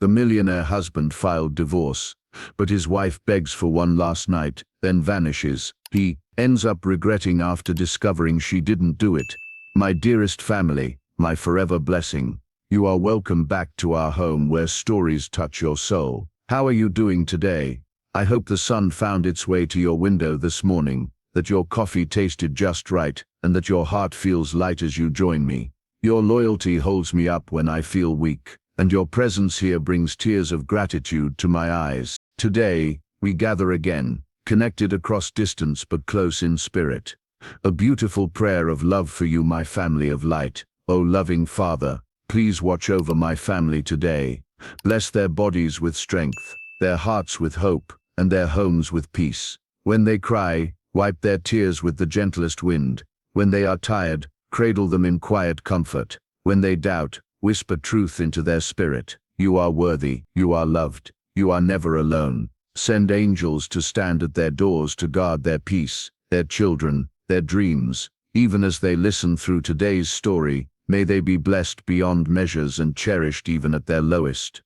The millionaire husband filed divorce, but his wife begs for one last night, then vanishes. He ends up regretting after discovering she didn't do it. My dearest family, my forever blessing, you are welcome back to our home where stories touch your soul. How are you doing today? I hope the sun found its way to your window this morning, that your coffee tasted just right, and that your heart feels light as you join me. Your loyalty holds me up when I feel weak, and your presence here brings tears of gratitude to my eyes. Today, we gather again, connected across distance but close in spirit. A beautiful prayer of love for you, my family of light. O loving Father, please watch over my family today. Bless their bodies with strength, their hearts with hope, and their homes with peace. When they cry, wipe their tears with the gentlest wind. When they are tired, cradle them in quiet comfort. When they doubt, whisper truth into their spirit. You are worthy, you are loved, you are never alone. Send angels to stand at their doors to guard their peace, their children, their dreams. Even as they listen through today's story, may they be blessed beyond measures and cherished even at their lowest.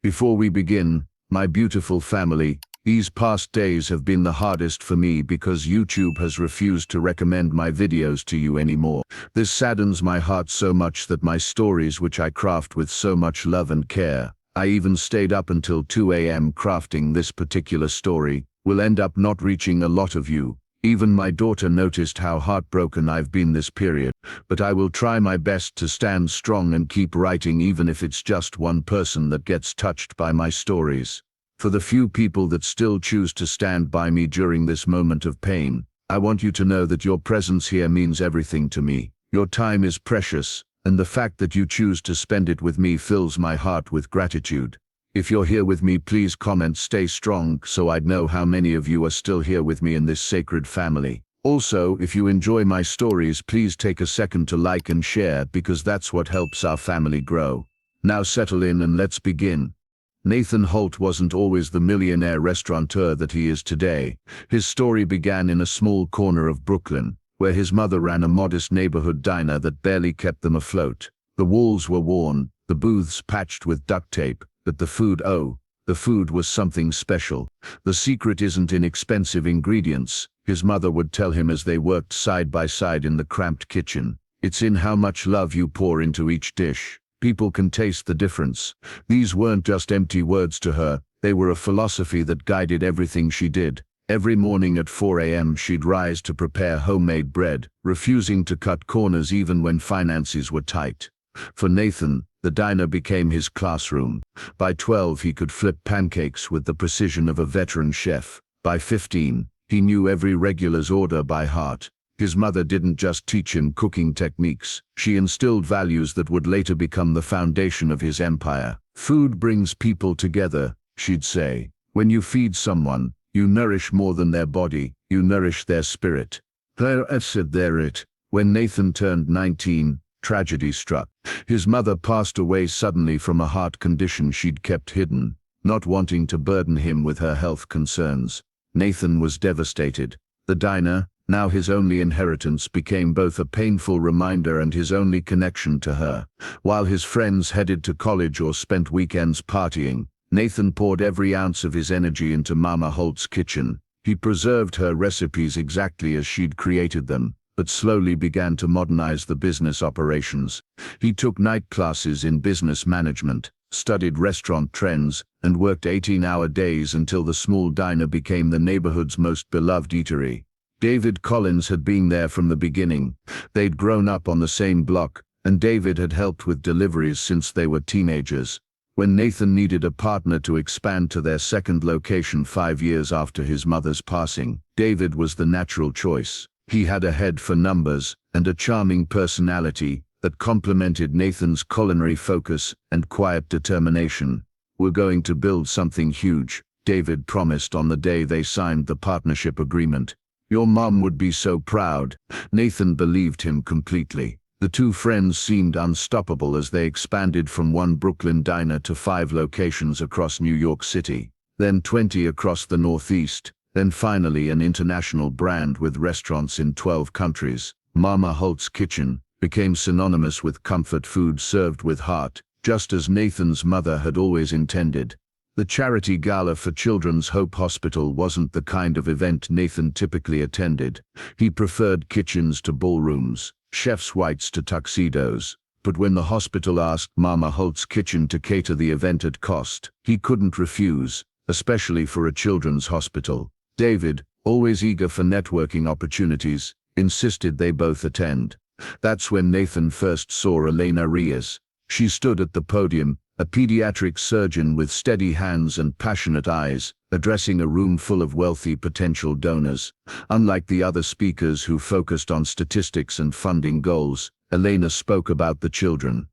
Before we begin, my beautiful family, these past days have been the hardest for me because YouTube has refused to recommend my videos to you anymore. This saddens my heart so much that my stories, which I craft with so much love and care, I even stayed up until 2 a.m. crafting this particular story, will end up not reaching a lot of you. Even my daughter noticed how heartbroken I've been this period, but I will try my best to stand strong and keep writing even if it's just one person that gets touched by my stories. For the few people that still choose to stand by me during this moment of pain, I want you to know that your presence here means everything to me. Your time is precious, and the fact that you choose to spend it with me fills my heart with gratitude. If you're here with me, please comment "Stay strong" so I'd know how many of you are still here with me in this sacred family. Also, if you enjoy my stories, please take a second to like and share because that's what helps our family grow. Now settle in and let's begin. Nathan Holt wasn't always the millionaire restaurateur that he is today. His story began in a small corner of Brooklyn, where his mother ran a modest neighborhood diner that barely kept them afloat. The walls were worn, the booths patched with duct tape, but the food was something special. The secret isn't in expensive ingredients, his mother would tell him as they worked side by side in the cramped kitchen. It's in how much love you pour into each dish. People can taste the difference. These weren't just empty words to her, they were a philosophy that guided everything she did. Every morning at 4 a.m. she'd rise to prepare homemade bread, refusing to cut corners even when finances were tight. For Nathan, the diner became his classroom. By 12 he could flip pancakes with the precision of a veteran chef. By 15, he knew every regular's order by heart. His mother didn't just teach him cooking techniques, she instilled values that would later become the foundation of his empire. Food brings people together, she'd say. When you feed someone, you nourish more than their body, you nourish their spirit. When Nathan turned 19, tragedy struck. His mother passed away suddenly from a heart condition she'd kept hidden, not wanting to burden him with her health concerns. Nathan was devastated. The diner, now his only inheritance, became both a painful reminder and his only connection to her. While his friends headed to college or spent weekends partying, Nathan poured every ounce of his energy into Mama Holt's kitchen. He preserved her recipes exactly as she'd created them, but slowly began to modernize the business operations. He took night classes in business management, studied restaurant trends, and worked 18-hour days until the small diner became the neighborhood's most beloved eatery. David Collins had been there from the beginning. They'd grown up on the same block, and David had helped with deliveries since they were teenagers. When Nathan needed a partner to expand to their second location 5 years after his mother's passing, David was the natural choice. He had a head for numbers and a charming personality that complemented Nathan's culinary focus and quiet determination. "We're going to build something huge," David promised on the day they signed the partnership agreement. "Your mom would be so proud." Nathan believed him completely. The two friends seemed unstoppable as they expanded from one Brooklyn diner to 5 locations across New York City, then 20 across the Northeast, then finally an international brand with restaurants in 12 countries. Mama Holt's kitchen became synonymous with comfort food served with heart. just as Nathan's mother had always intended. The charity gala for Children's Hope Hospital wasn't the kind of event Nathan typically attended. He preferred kitchens to ballrooms, chef's whites to tuxedos. But when the hospital asked Mama Holt's kitchen to cater the event at cost, he couldn't refuse, especially for a children's hospital. David, always eager for networking opportunities, insisted they both attend. That's when Nathan first saw Elena. She stood at the podium, a pediatric surgeon with steady hands and passionate eyes, addressing a room full of wealthy potential donors. Unlike the other speakers who focused on statistics and funding goals, Elena spoke about the children.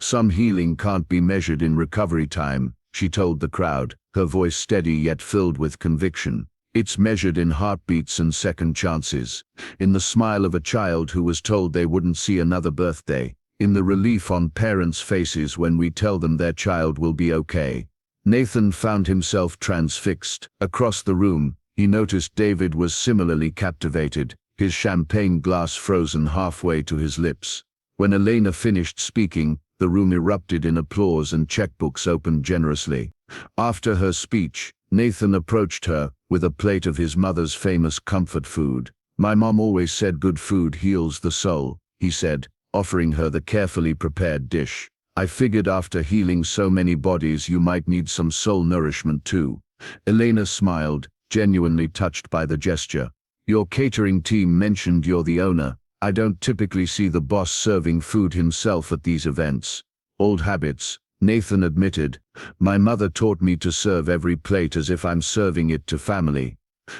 Some healing can't be measured in recovery time, she told the crowd, her voice steady yet filled with conviction. It's measured in heartbeats and second chances, in the smile of a child who was told they wouldn't see another birthday, in the relief on parents' faces when we tell them their child will be okay. Nathan found himself transfixed. Across the room, he noticed David was similarly captivated, his champagne glass frozen halfway to his lips. When Elena finished speaking, the room erupted in applause and checkbooks opened generously. After her speech, Nathan approached her with a plate of his mother's famous comfort food. "My mom always said good food heals the soul," he said, offering her the carefully prepared dish. "I figured after healing so many bodies you might need some soul nourishment too." Elena smiled, genuinely touched by the gesture. "Your catering team mentioned you're the owner. I don't typically see the boss serving food himself at these events." "Old habits," Nathan admitted. "My mother taught me to serve every plate as if I'm serving it to family."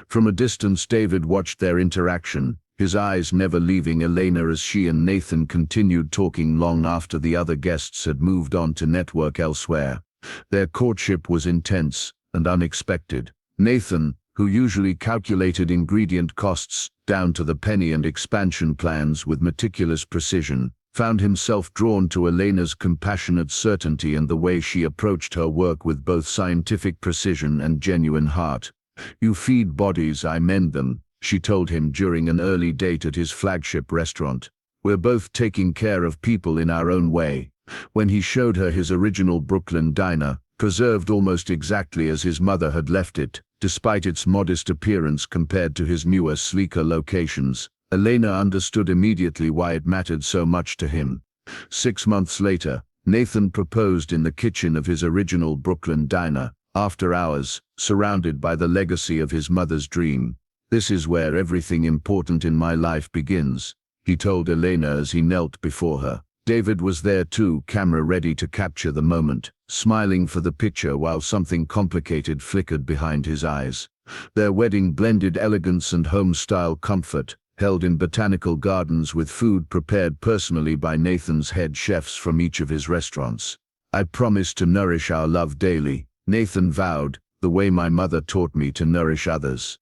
From a distance David watched their interaction, his eyes never leaving Elena as she and Nathan continued talking long after the other guests had moved on to network elsewhere. Their courtship was intense and unexpected. Nathan, who usually calculated ingredient costs down to the penny and expansion plans with meticulous precision, found himself drawn to Elena's compassionate certainty and the way she approached her work with both scientific precision and genuine heart. "You feed bodies, I mend them," she told him during an early date at his flagship restaurant. "We're both taking care of people in our own way." When he showed her his original Brooklyn diner, preserved almost exactly as his mother had left it, despite its modest appearance compared to his newer, sleeker locations, Elena understood immediately why it mattered so much to him. 6 months later, Nathan proposed in the kitchen of his original Brooklyn diner, after hours, surrounded by the legacy of his mother's dream. "This is where everything important in my life begins," he told Elena as he knelt before her. David was there too, camera ready to capture the moment, smiling for the picture while something complicated flickered behind his eyes. Their wedding blended elegance and home-style comfort, held in botanical gardens with food prepared personally by Nathan's head chefs from each of his restaurants. "I promise to nourish our love daily," Nathan vowed, "the way my mother taught me to nourish others."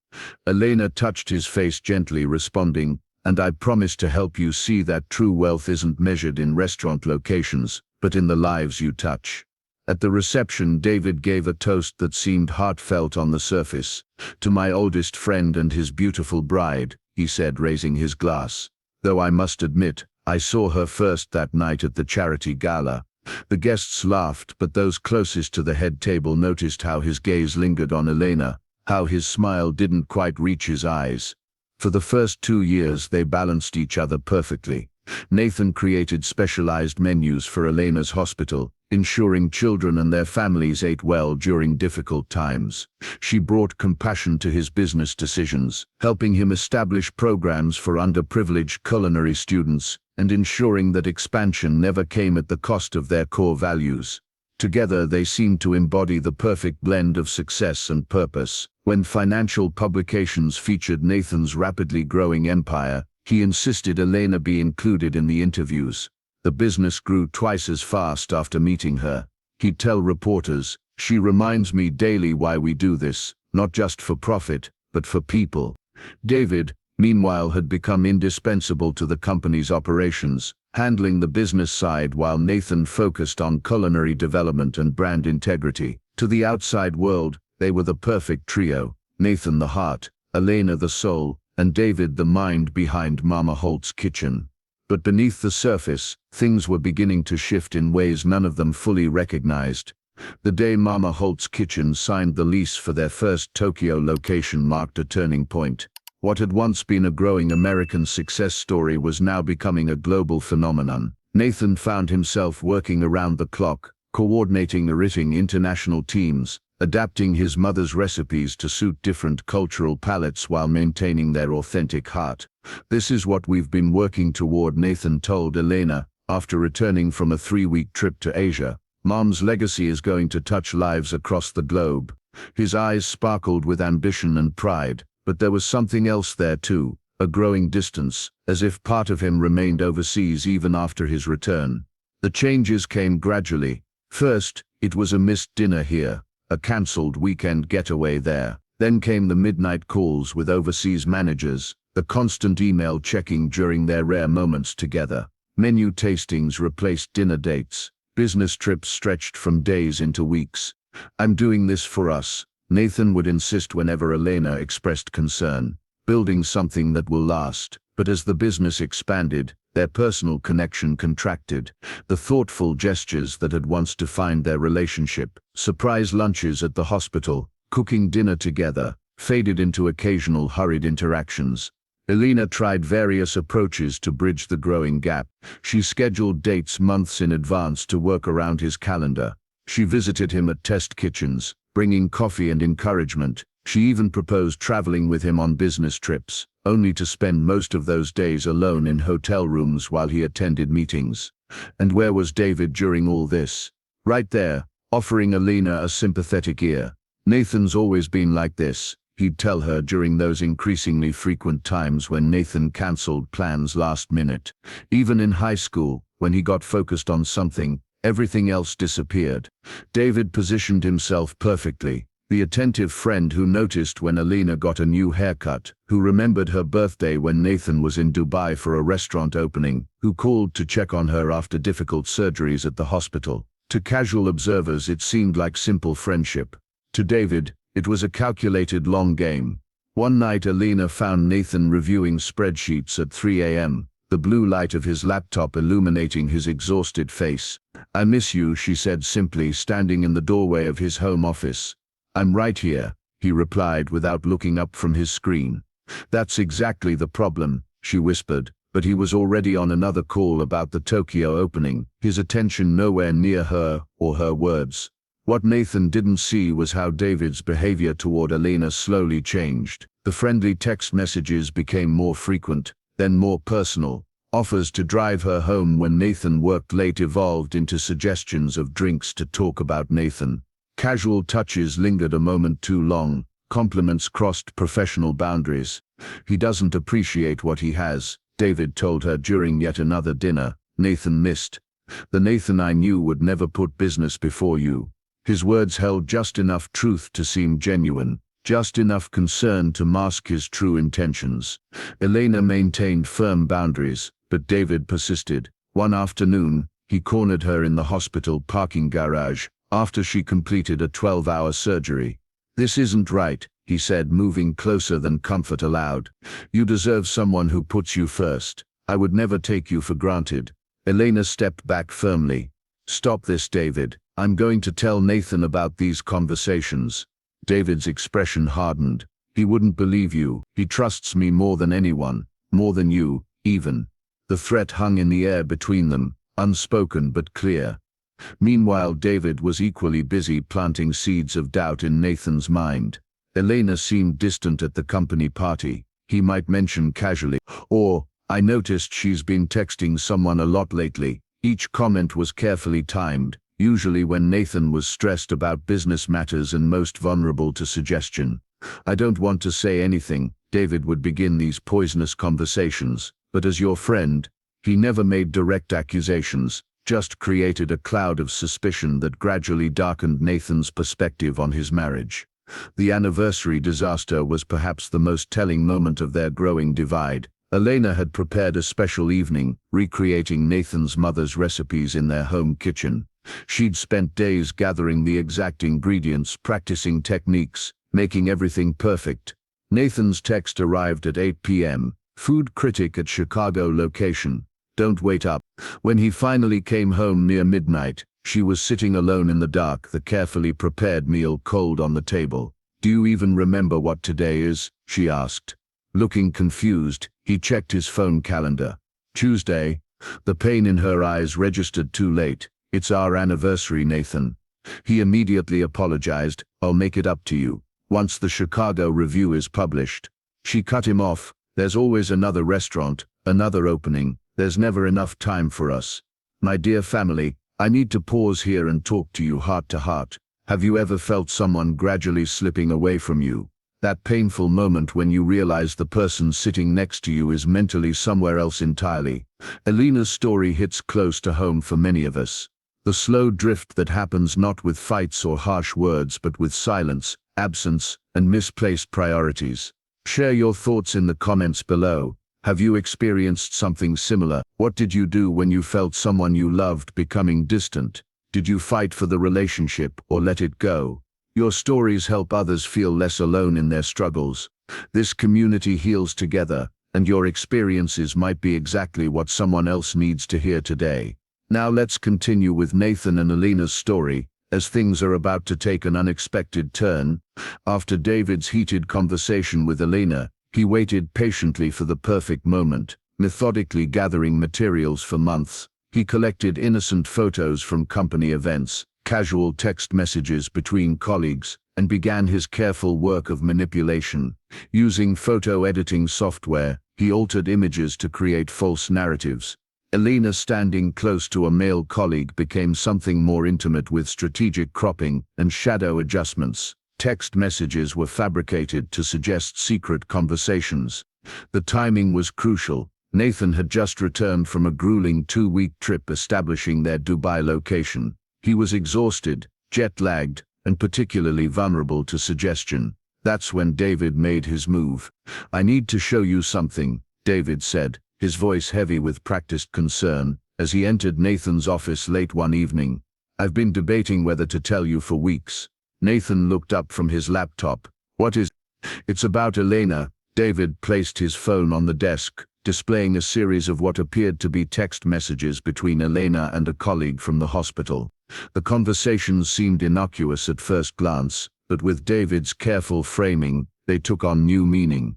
Elena touched his face gently, responding, "And I promise to help you see that true wealth isn't measured in restaurant locations, but in the lives you touch." At the reception, David gave a toast that seemed heartfelt on the surface. "To my oldest friend and his beautiful bride," he said, raising his glass. "Though I must admit, I saw her first that night at the charity gala." The guests laughed, but those closest to the head table noticed how his gaze lingered on Elena, how his smile didn't quite reach his eyes. For the first 2 years they balanced each other perfectly. Nathan created specialized menus for Elena's hospital, ensuring children and their families ate well during difficult times. She brought compassion to his business decisions, helping him establish programs for underprivileged culinary students, and ensuring that expansion never came at the cost of their core values. Together they seemed to embody the perfect blend of success and purpose. When financial publications featured Nathan's rapidly growing empire, he insisted Elena be included in the interviews. The business grew twice as fast after meeting her. He'd tell reporters, "She reminds me daily why we do this, not just for profit, but for people." David, meanwhile, had become indispensable to the company's operations, handling the business side while Nathan focused on culinary development and brand integrity. To the outside world, they were the perfect trio: Nathan the heart, Elena the soul, and David the mind behind Mama Holt's kitchen. But beneath the surface, things were beginning to shift in ways none of them fully recognized. The day Mama Holt's Kitchen signed the lease for their first Tokyo location marked a turning point. What had once been a growing American success story was now becoming a global phenomenon. Nathan found himself working around the clock, coordinating international teams, adapting his mother's recipes to suit different cultural palates while maintaining their authentic heart. "This is what we've been working toward," Nathan told Elena, after returning from a 3-week trip to Asia. "Mom's legacy is going to touch lives across the globe." His eyes sparkled with ambition and pride, but there was something else there too, a growing distance, as if part of him remained overseas even after his return. The changes came gradually. First, it was a missed dinner here, a cancelled weekend getaway there. Then came the midnight calls with overseas managers, the constant email checking during their rare moments together. Menu tastings replaced dinner dates. Business trips stretched from days into weeks. "I'm doing this for us," Nathan would insist whenever Elena expressed concern. "Building something that will last." But as the business expanded, their personal connection contracted. The thoughtful gestures that had once defined their relationship, surprise lunches at the hospital, cooking dinner together, faded into occasional hurried interactions. Elena tried various approaches to bridge the growing gap. She scheduled dates months in advance to work around his calendar. She visited him at test kitchens, bringing coffee and encouragement. She even proposed traveling with him on business trips, only to spend most of those days alone in hotel rooms while he attended meetings. And where was David during all this? Right there, offering Elena a sympathetic ear. "Nathan's always been like this," he'd tell her during those increasingly frequent times when Nathan cancelled plans last minute. Even in high school, when he got focused on something, everything else disappeared. David positioned himself perfectly. The attentive friend who noticed when Elena got a new haircut, who remembered her birthday when Nathan was in Dubai for a restaurant opening, who called to check on her after difficult surgeries at the hospital. To casual observers it seemed like simple friendship. To David, it was a calculated long game. One night Elena found Nathan reviewing spreadsheets at 3 a.m., the blue light of his laptop illuminating his exhausted face. "I miss you," she said simply, standing in the doorway of his home office. "I'm right here," he replied without looking up from his screen. "That's exactly the problem," she whispered, but he was already on another call about the Tokyo opening, his attention nowhere near her or her words. What Nathan didn't see was how David's behavior toward Elena slowly changed. The friendly text messages became more frequent, then more personal. Offers to drive her home when Nathan worked late evolved into suggestions of drinks to talk about Nathan. Casual touches lingered a moment too long. Compliments crossed professional boundaries. "He doesn't appreciate what he has," David told her during yet another dinner Nathan missed. "The Nathan I knew would never put business before you." His words held just enough truth to seem genuine, just enough concern to mask his true intentions. Elena maintained firm boundaries, but David persisted. One afternoon, he cornered her in the hospital parking garage, after she completed a 12-hour surgery. "This isn't right," he said, moving closer than comfort allowed. "You deserve someone who puts you first. I would never take you for granted." Elena stepped back firmly. "Stop this, David. I'm going to tell Nathan about these conversations." David's expression hardened. "He wouldn't believe you. He trusts me more than anyone, more than you, even." The threat hung in the air between them, unspoken but clear. Meanwhile, David was equally busy planting seeds of doubt in Nathan's mind. Elena seemed distant at the company party. He might mention casually, or, "I noticed she's been texting someone a lot lately." Each comment was carefully timed, usually when Nathan was stressed about business matters and most vulnerable to suggestion. "I don't want to say anything," David would begin these poisonous conversations, "but as your friend," he never made direct accusations, just created a cloud of suspicion that gradually darkened Nathan's perspective on his marriage. The anniversary disaster was perhaps the most telling moment of their growing divide. Elena had prepared a special evening, recreating Nathan's mother's recipes in their home kitchen. She'd spent days gathering the exact ingredients, practicing techniques, making everything perfect. Nathan's text arrived at 8 p.m. "Food critic at Chicago location." Don't wait up. When he finally came home near midnight, she was sitting alone in the dark, the carefully prepared meal cold on the table. "Do you even remember what today is?" she asked. Looking confused, he checked his phone calendar. "Tuesday." The pain in her eyes registered too late. "It's our anniversary, Nathan." He immediately apologized. "I'll make it up to you once the Chicago Review is published." She cut him off. "There's always another restaurant, another opening. There's never enough time for us. My dear family, I need to pause here and talk to you heart to heart. Have you ever felt someone gradually slipping away from you? That painful moment when you realize the person sitting next to you is mentally somewhere else entirely. Elena's story hits close to home for many of us. The slow drift that happens not with fights or harsh words but with silence, absence, and misplaced priorities. Share your thoughts in the comments below. Have you experienced something similar? What did you do when you felt someone you loved becoming distant? Did you fight for the relationship or let it go? Your stories help others feel less alone in their struggles. This community heals together, and your experiences might be exactly what someone else needs to hear today. Now let's continue with Nathan and Elena's story, as things are about to take an unexpected turn. After David's heated conversation with Elena, he waited patiently for the perfect moment, methodically gathering materials for months. He collected innocent photos from company events, casual text messages between colleagues, and began his careful work of manipulation. Using photo editing software, he altered images to create false narratives. Elena standing close to a male colleague became something more intimate with strategic cropping and shadow adjustments. Text messages were fabricated to suggest secret conversations. The timing was crucial. Nathan had just returned from a grueling 2-week trip establishing their Dubai location. He was exhausted, jet-lagged, and particularly vulnerable to suggestion. That's when David made his move. "I need to show you something," David said, his voice heavy with practiced concern, as he entered Nathan's office late one evening. "I've been debating whether to tell you for weeks." Nathan looked up from his laptop. "What is it?" "It's about Elena." David placed his phone on the desk, displaying a series of what appeared to be text messages between Elena and a colleague from the hospital. The conversations seemed innocuous at first glance, but with David's careful framing, they took on new meaning.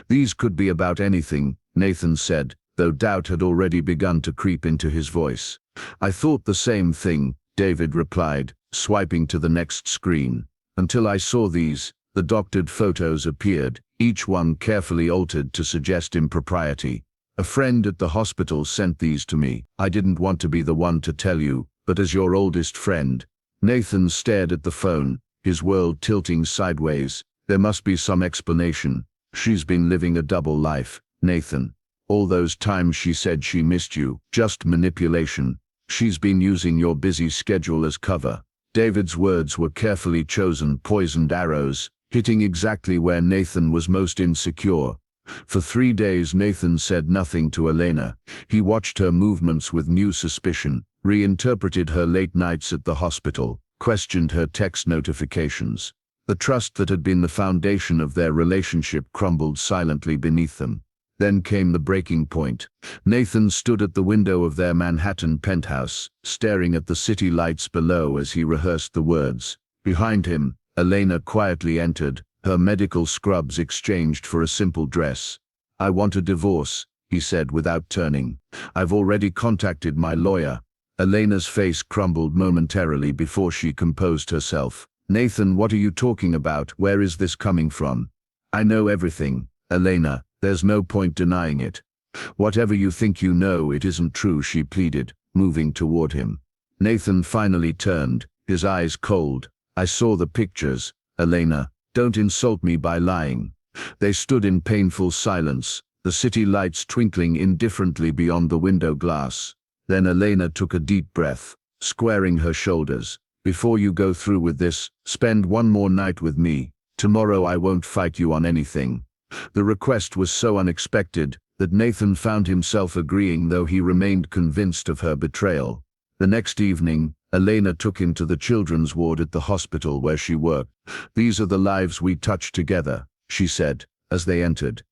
"These could be about anything," Nathan said, though doubt had already begun to creep into his voice. "I thought the same thing," David replied, swiping to the next screen. "Until I saw these." The doctored photos appeared, each one carefully altered to suggest impropriety. "A friend at the hospital sent these to me. I didn't want to be the one to tell you, but as your oldest friend." Nathan stared at the phone, his world tilting sideways. "There must be some explanation. She's been living a double life, Nathan. All those times she said she missed you, just manipulation. She's been using your busy schedule as cover." David's words were carefully chosen, poisoned arrows, hitting exactly where Nathan was most insecure. For 3 days Nathan said nothing to Elena. He watched her movements with new suspicion, reinterpreted her late nights at the hospital, questioned her text notifications. The trust that had been the foundation of their relationship crumbled silently beneath them. Then came the breaking point. Nathan stood at the window of their Manhattan penthouse, staring at the city lights below as he rehearsed the words. Behind him, Elena quietly entered, her medical scrubs exchanged for a simple dress. "I want a divorce," he said without turning. "I've already contacted my lawyer." Elena's face crumbled momentarily before she composed herself. "Nathan, what are you talking about? Where is this coming from?" "I know everything, Elena. There's no point denying it." "Whatever you think you know, it isn't true," she pleaded, moving toward him. Nathan finally turned, his eyes cold. "I saw the pictures, Elena. Don't insult me by lying." They stood in painful silence, the city lights twinkling indifferently beyond the window glass. Then Elena took a deep breath, squaring her shoulders. "Before you go through with this, spend one more night with me. Tomorrow I won't fight you on anything." The request was so unexpected that Nathan found himself agreeing, though he remained convinced of her betrayal. The next evening, Elena took him to the children's ward at the hospital where she worked. "These are the lives we touched together," she said, as they entered.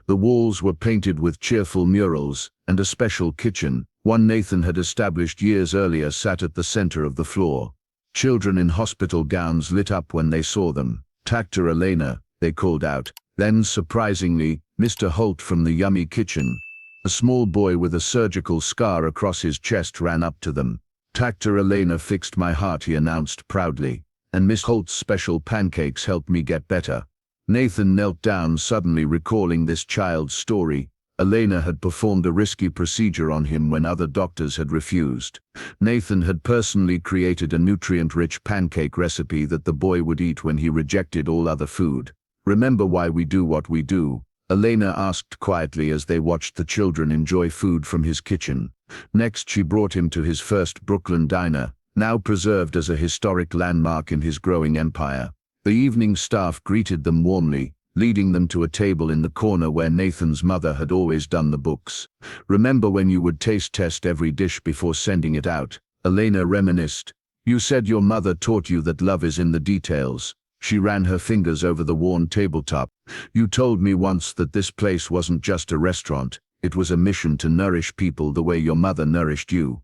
The walls were painted with cheerful murals, and a special kitchen, one Nathan had established years earlier, sat at the center of the floor. Children in hospital gowns lit up when they saw them. "Dr. Elena," they called out. Then, surprisingly, "Mr. Holt from the yummy kitchen." A small boy with a surgical scar across his chest ran up to them. "Dr. Elena fixed my heart," he announced proudly. "And Miss Holt's special pancakes helped me get better." Nathan knelt down, suddenly recalling this child's story. Elena had performed a risky procedure on him when other doctors had refused. Nathan had personally created a nutrient-rich pancake recipe that the boy would eat when he rejected all other food. "Remember why we do what we do?" Elena asked quietly as they watched the children enjoy food from his kitchen. Next, she brought him to his first Brooklyn diner, now preserved as a historic landmark in his growing empire. The evening staff greeted them warmly, leading them to a table in the corner where Nathan's mother had always done the books. "Remember when you would taste test every dish before sending it out?" Elena reminisced. "You said your mother taught you that love is in the details." She ran her fingers over the worn tabletop. "You told me once that this place wasn't just a restaurant, it was a mission to nourish people the way your mother nourished you."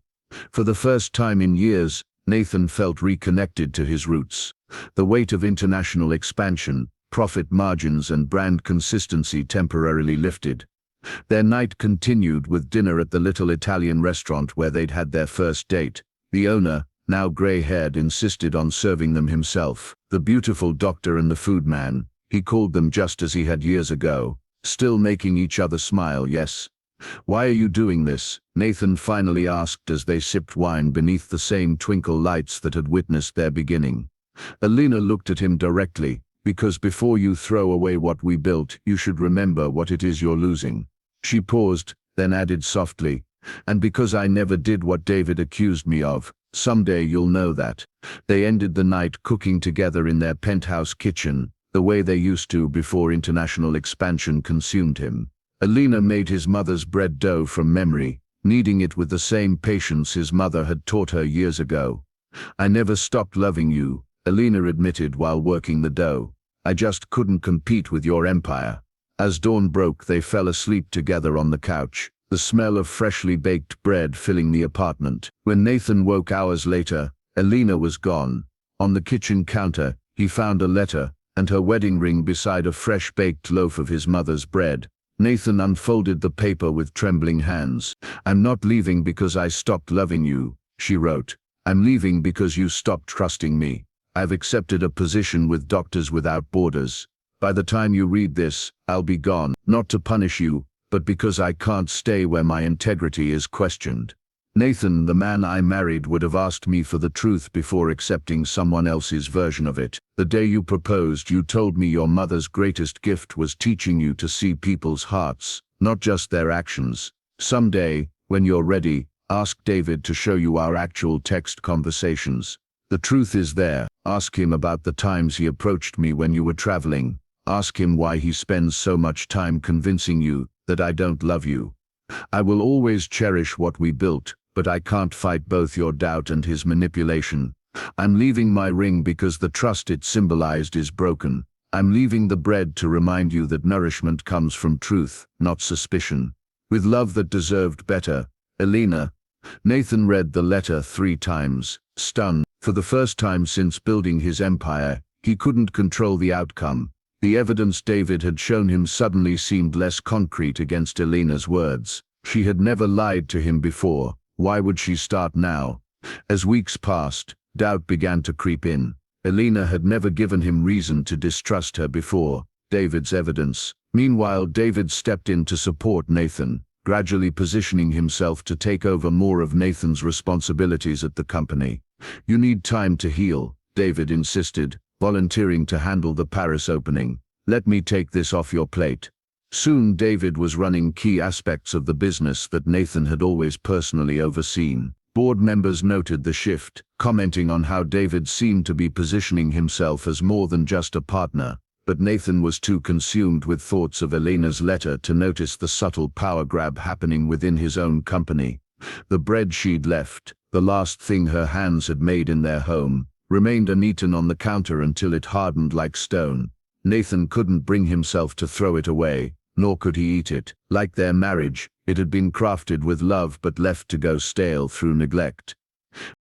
For the first time in years, Nathan felt reconnected to his roots. The weight of international expansion, profit margins and brand consistency temporarily lifted. Their night continued with dinner at the little Italian restaurant where they'd had their first date. The owner, now gray-haired, insisted on serving them himself. The beautiful doctor and the food man, he called them just as he had years ago, still making each other smile. "Yes. Why are you doing this?" Nathan finally asked as they sipped wine beneath the same twinkle lights that had witnessed their beginning. Elena looked at him directly. "Because before you throw away what we built, you should remember what it is you're losing." She paused, then added softly, "And because I never did what David accused me of. Someday you'll know that." They ended the night cooking together in their penthouse kitchen, the way they used to before international expansion consumed him. Elena made his mother's bread dough from memory, kneading it with the same patience his mother had taught her years ago. "I never stopped loving you," Elena admitted while working the dough. "I just couldn't compete with your empire." As dawn broke, they fell asleep together on the couch, the smell of freshly baked bread filling the apartment. When Nathan woke hours later, Elena was gone. On the kitchen counter, he found a letter and her wedding ring beside a fresh-baked loaf of his mother's bread. Nathan unfolded the paper with trembling hands. "I'm not leaving because I stopped loving you," she wrote. "I'm leaving because you stopped trusting me. I've accepted a position with Doctors Without Borders. By the time you read this, I'll be gone, not to punish you, but because I can't stay where my integrity is questioned." Nathan, the man I married, would have asked me for the truth before accepting someone else's version of it. The day you proposed, you told me your mother's greatest gift was teaching you to see people's hearts, not just their actions. Someday, when you're ready, ask David to show you our actual text conversations. The truth is there. Ask him about the times he approached me when you were traveling. Ask him why he spends so much time convincing you that I don't love you. I will always cherish what we built, but I can't fight both your doubt and his manipulation. I'm leaving my ring because the trust it symbolized is broken. I'm leaving the bread to remind you that nourishment comes from truth, not suspicion. With love that deserved better, Elena. Nathan read the letter 3 times, stunned. For the first time since building his empire, he couldn't control the outcome. The evidence David had shown him suddenly seemed less concrete against Elena's words. She had never lied to him before. Why would she start now? As weeks passed, doubt began to creep in. Elena had never given him reason to distrust her before. David's evidence. Meanwhile, David stepped in to support Nathan, gradually positioning himself to take over more of Nathan's responsibilities at the company. "You need time to heal," David insisted, volunteering to handle the Paris opening. "Let me take this off your plate." Soon David was running key aspects of the business that Nathan had always personally overseen. Board members noted the shift, commenting on how David seemed to be positioning himself as more than just a partner. But Nathan was too consumed with thoughts of Elena's letter to notice the subtle power grab happening within his own company. The bread she'd left, the last thing her hands had made in their home, remained uneaten on the counter until it hardened like stone. Nathan couldn't bring himself to throw it away, nor could he eat it. Like their marriage, it had been crafted with love but left to go stale through neglect.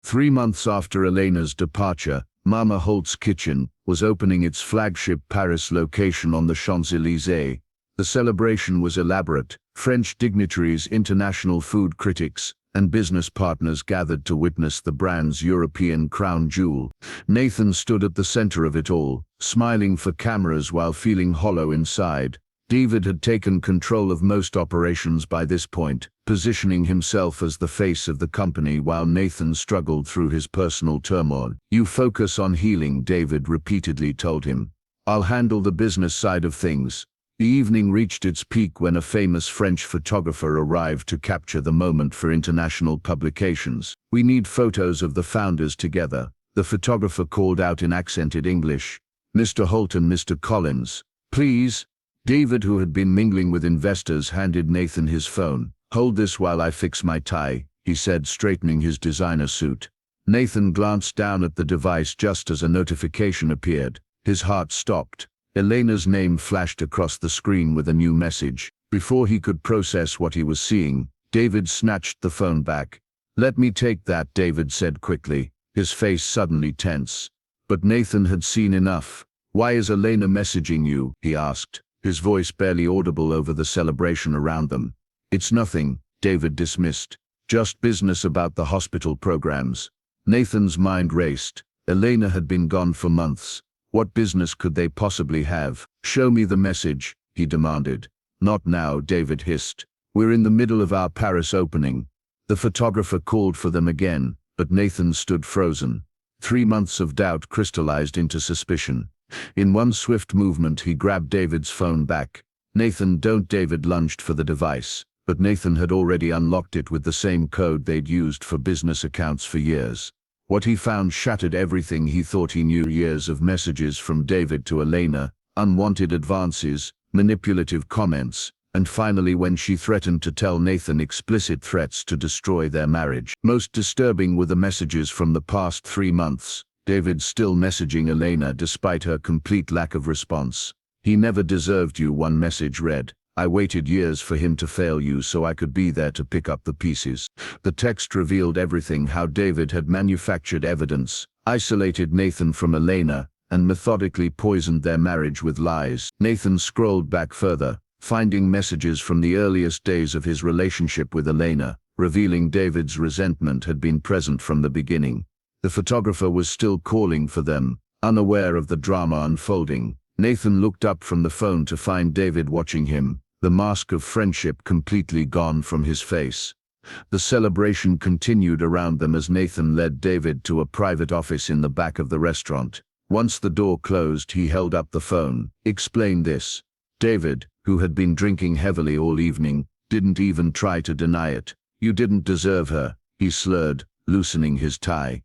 3 months after Elena's departure, Mama Holt's Kitchen was opening its flagship Paris location on the Champs-Élysées. The celebration was elaborate. French dignitaries, international food critics, and business partners gathered to witness the brand's European crown jewel. Nathan stood at the center of it all, smiling for cameras while feeling hollow inside. David had taken control of most operations by this point, positioning himself as the face of the company while Nathan struggled through his personal turmoil. "You focus on healing," David repeatedly told him. "I'll handle the business side of things." The evening reached its peak when a famous French photographer arrived to capture the moment for international publications. "We need photos of the founders together," the photographer called out in accented English. "Mr. Holt and Mr. Collins, please." David, who had been mingling with investors, handed Nathan his phone. "Hold this while I fix my tie," he said, straightening his designer suit. Nathan glanced down at the device just as a notification appeared. His heart stopped. Elena's name flashed across the screen with a new message. Before he could process what he was seeing, David snatched the phone back. "Let me take that," David said quickly, his face suddenly tense. But Nathan had seen enough. "Why is Elena messaging you?" he asked, his voice barely audible over the celebration around them. "It's nothing," David dismissed. "Just business about the hospital programs." Nathan's mind raced. Elena had been gone for months. What business could they possibly have? "Show me the message," he demanded. "Not now," David hissed. "We're in the middle of our Paris opening." The photographer called for them again, but Nathan stood frozen. 3 months of doubt crystallized into suspicion. In one swift movement, he grabbed David's phone back. "Nathan, don't!" David lunged for the device, but Nathan had already unlocked it with the same code they'd used for business accounts for years. What he found shattered everything he thought he knew. Years of messages from David to Elena, unwanted advances, manipulative comments, and finally when she threatened to tell Nathan, explicit threats to destroy their marriage. Most disturbing were the messages from the past 3 months. David still messaging Elena despite her complete lack of response. "He never deserved you," one message read. "I waited years for him to fail you so I could be there to pick up the pieces." The text revealed everything: how David had manufactured evidence, isolated Nathan from Elena, and methodically poisoned their marriage with lies. Nathan scrolled back further, finding messages from the earliest days of his relationship with Elena, revealing David's resentment had been present from the beginning. The photographer was still calling for them, unaware of the drama unfolding. Nathan looked up from the phone to find David watching him, the mask of friendship completely gone from his face. The celebration continued around them as Nathan led David to a private office in the back of the restaurant. Once the door closed, he held up the phone. "Explain this." David, who had been drinking heavily all evening, didn't even try to deny it. "You didn't deserve her," he slurred, loosening his tie.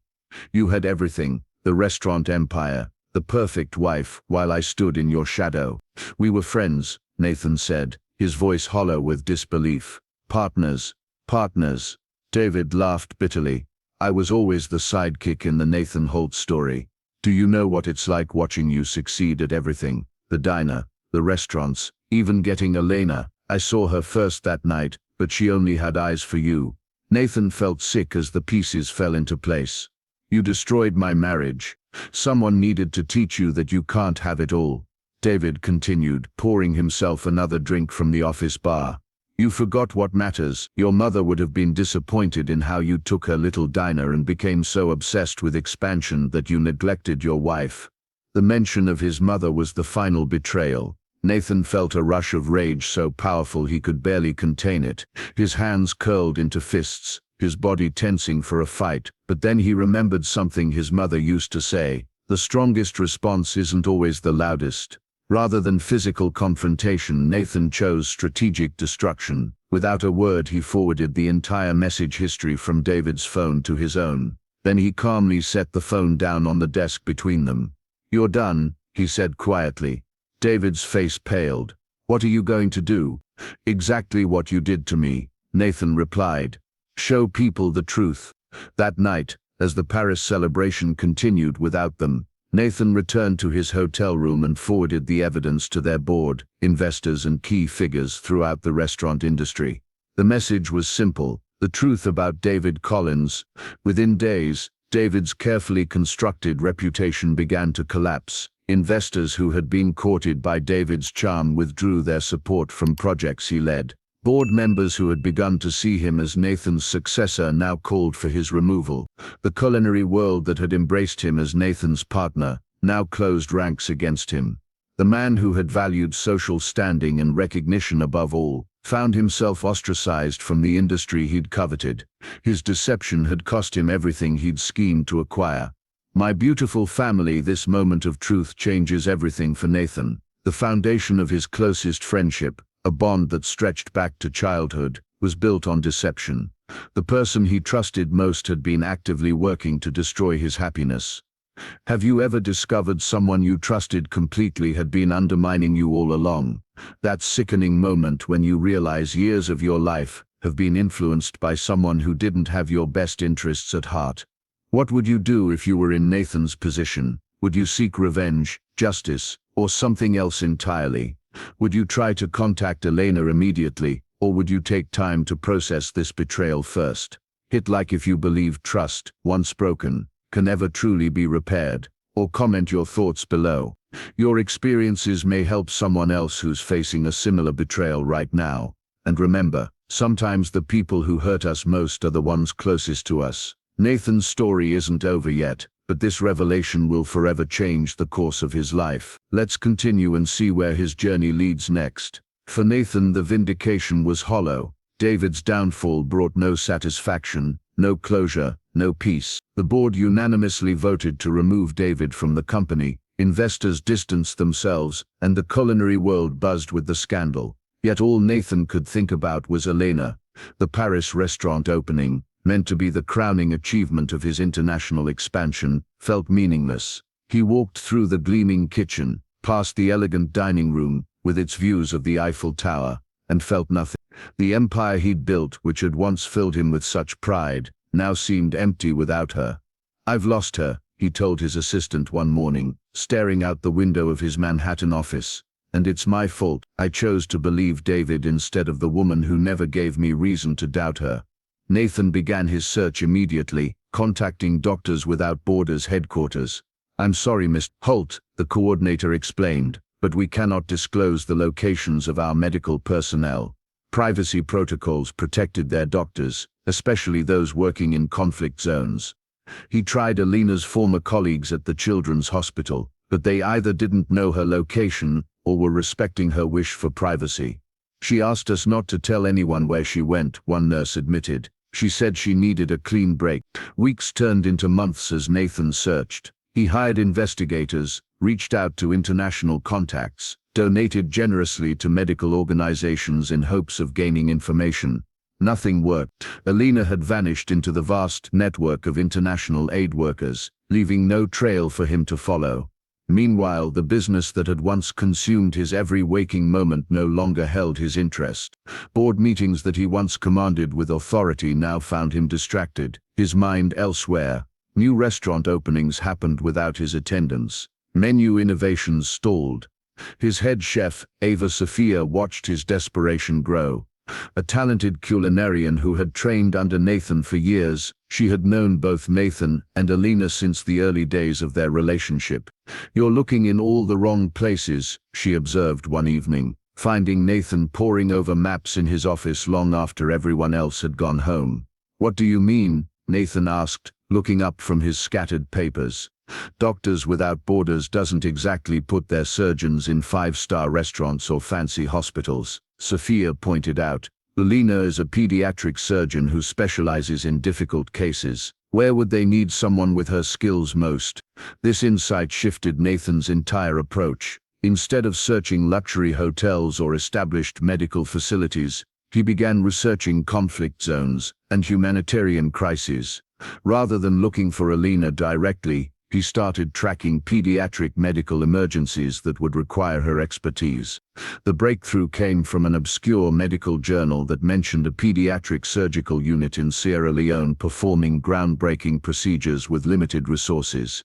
"You had everything, the restaurant empire, the perfect wife, while I stood in your shadow." "We were friends," Nathan said, his voice hollow with disbelief. "Partners." "Partners." David laughed bitterly. "I was always the sidekick in the Nathan Holt story. Do you know what it's like watching you succeed at everything? The diner, the restaurants, even getting Elena. I saw her first that night, but she only had eyes for you." Nathan felt sick as the pieces fell into place. "You destroyed my marriage. Someone needed to teach you that you can't have it all," David continued, pouring himself another drink from the office bar. "You forgot what matters. Your mother would have been disappointed in how you took her little diner and became so obsessed with expansion that you neglected your wife." The mention of his mother was the final betrayal. Nathan felt a rush of rage so powerful he could barely contain it. His hands curled into fists, his body tensing for a fight. But then he remembered something his mother used to say: "The strongest response isn't always the loudest." Rather than physical confrontation, Nathan chose strategic destruction. Without a word, he forwarded the entire message history from David's phone to his own. Then he calmly set the phone down on the desk between them. "You're done," he said quietly. David's face paled. "What are you going to do?" "Exactly what you did to me," Nathan replied. "Show people the truth." That night, as the Paris celebration continued without them, Nathan returned to his hotel room and forwarded the evidence to their board, investors and key figures throughout the restaurant industry. The message was simple: the truth about David Collins. Within days, David's carefully constructed reputation began to collapse. Investors who had been courted by David's charm withdrew their support from projects he led. Board members who had begun to see him as Nathan's successor now called for his removal. The culinary world that had embraced him as Nathan's partner now closed ranks against him. The man who had valued social standing and recognition above all found himself ostracized from the industry he'd coveted. His deception had cost him everything he'd schemed to acquire. My beautiful family, this moment of truth changes everything for Nathan. The foundation of his closest friendship, a bond that stretched back to childhood, was built on deception. The person he trusted most had been actively working to destroy his happiness. Have you ever discovered someone you trusted completely had been undermining you all along? That sickening moment when you realize years of your life have been influenced by someone who didn't have your best interests at heart. What would you do if you were in Nathan's position? Would you seek revenge, justice, or something else entirely? Would you try to contact Elena immediately, or would you take time to process this betrayal first? Hit like if you believe trust, once broken, can never truly be repaired, or comment your thoughts below. Your experiences may help someone else who's facing a similar betrayal right now. And remember, sometimes the people who hurt us most are the ones closest to us. Nathan's story isn't over yet, but this revelation will forever change the course of his life. Let's continue and see where his journey leads next. For Nathan, the vindication was hollow. David's downfall brought no satisfaction, no closure, no peace. The board unanimously voted to remove David from the company. Investors distanced themselves, and the culinary world buzzed with the scandal. Yet all Nathan could think about was Elena. The Paris restaurant opening, meant to be the crowning achievement of his international expansion, felt meaningless. He walked through the gleaming kitchen, past the elegant dining room, with its views of the Eiffel Tower, and felt nothing. The empire he'd built, which had once filled him with such pride, now seemed empty without her. "I've lost her," he told his assistant one morning, staring out the window of his Manhattan office. "And it's my fault. I chose to believe David instead of the woman who never gave me reason to doubt her." Nathan began his search immediately, contacting Doctors Without Borders headquarters. "I'm sorry, Mr. Holt," the coordinator explained, "but we cannot disclose the locations of our medical personnel. Privacy protocols protected their doctors, especially those working in conflict zones." He tried Elena's former colleagues at the Children's Hospital, but they either didn't know her location or were respecting her wish for privacy. "She asked us not to tell anyone where she went," one nurse admitted. "She said she needed a clean break." Weeks turned into months as Nathan searched. He hired investigators, reached out to international contacts, donated generously to medical organizations in hopes of gaining information. Nothing worked. Elena had vanished into the vast network of international aid workers, leaving no trail for him to follow. Meanwhile, the business that had once consumed his every waking moment no longer held his interest. Board meetings that he once commanded with authority now found him distracted, his mind elsewhere. New restaurant openings happened without his attendance. Menu innovations stalled. His head chef, Ava Sophia, watched his desperation grow. A talented culinarian who had trained under Nathan for years, she had known both Nathan and Elena since the early days of their relationship. "You're looking in all the wrong places," she observed one evening, finding Nathan poring over maps in his office long after everyone else had gone home. "What do you mean?" Nathan asked, looking up from his scattered papers. "Doctors Without Borders doesn't exactly put their surgeons in five-star restaurants or fancy hospitals," Sophia pointed out. "Elena is a pediatric surgeon who specializes in difficult cases. Where would they need someone with her skills most?" This insight shifted Nathan's entire approach. Instead of searching luxury hotels or established medical facilities, he began researching conflict zones and humanitarian crises. Rather than looking for Elena directly, he started tracking pediatric medical emergencies that would require her expertise. The breakthrough came from an obscure medical journal that mentioned a pediatric surgical unit in Sierra Leone performing groundbreaking procedures with limited resources.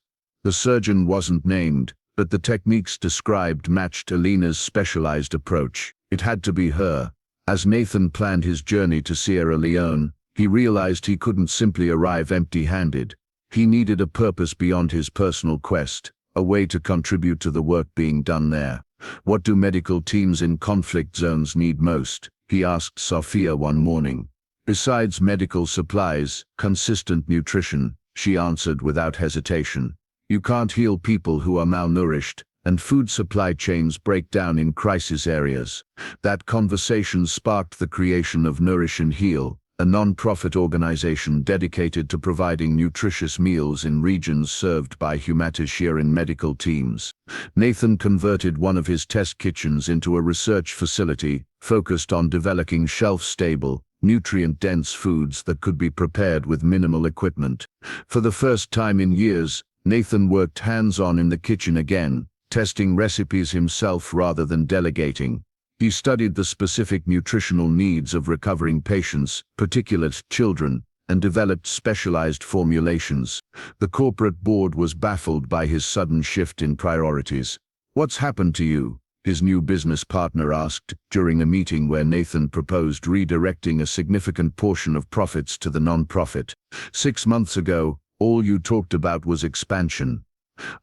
The surgeon wasn't named, but the techniques described matched Elena's specialized approach. It had to be her. As Nathan planned his journey to Sierra Leone, he realized he couldn't simply arrive empty-handed. He needed a purpose beyond his personal quest, a way to contribute to the work being done there. "What do medical teams in conflict zones need most?" he asked Sophia one morning. "Besides medical supplies, consistent nutrition," she answered without hesitation. "You can't heal people who are malnourished, and food supply chains break down in crisis areas." That conversation sparked the creation of Nourish and Heal, a non-profit organization dedicated to providing nutritious meals in regions served by humanitarian medical teams. Nathan converted one of his test kitchens into a research facility focused on developing shelf-stable, nutrient-dense foods that could be prepared with minimal equipment. For the first time in years, Nathan worked hands-on in the kitchen again, testing recipes himself rather than delegating. He studied the specific nutritional needs of recovering patients, particularly children, and developed specialized formulations. The corporate board was baffled by his sudden shift in priorities. "What's happened to you?" his new business partner asked during a meeting where Nathan proposed redirecting a significant portion of profits to the non-profit. "6 months ago, all you talked about was expansion.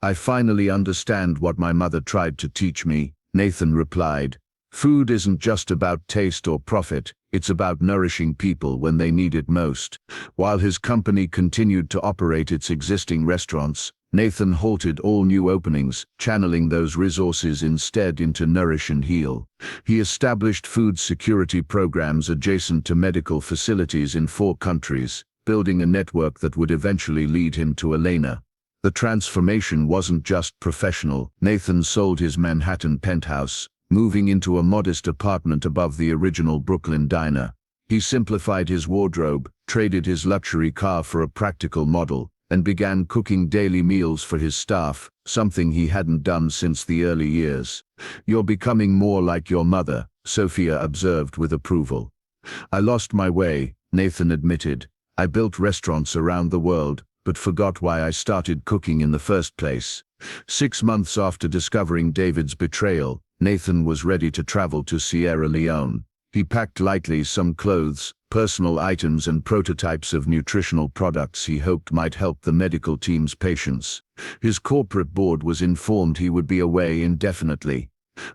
I finally understand what my mother tried to teach me," Nathan replied. "Food isn't just about taste or profit, it's about nourishing people when they need it most." While his company continued to operate its existing restaurants, Nathan halted all new openings, channeling those resources instead into Nourish and Heal. He established food security programs adjacent to medical facilities in 4 countries, building a network that would eventually lead him to Elena. The transformation wasn't just professional. Nathan sold his Manhattan penthouse, moving into a modest apartment above the original Brooklyn diner. He simplified his wardrobe, traded his luxury car for a practical model, and began cooking daily meals for his staff, something he hadn't done since the early years. "You're becoming more like your mother," Sophia observed with approval. "I lost my way," Nathan admitted. "I built restaurants around the world, but forgot why I started cooking in the first place." 6 months after discovering David's betrayal, Nathan was ready to travel to Sierra Leone. He packed lightly some clothes, personal items and prototypes of nutritional products he hoped might help the medical team's patients. His corporate board was informed he would be away indefinitely.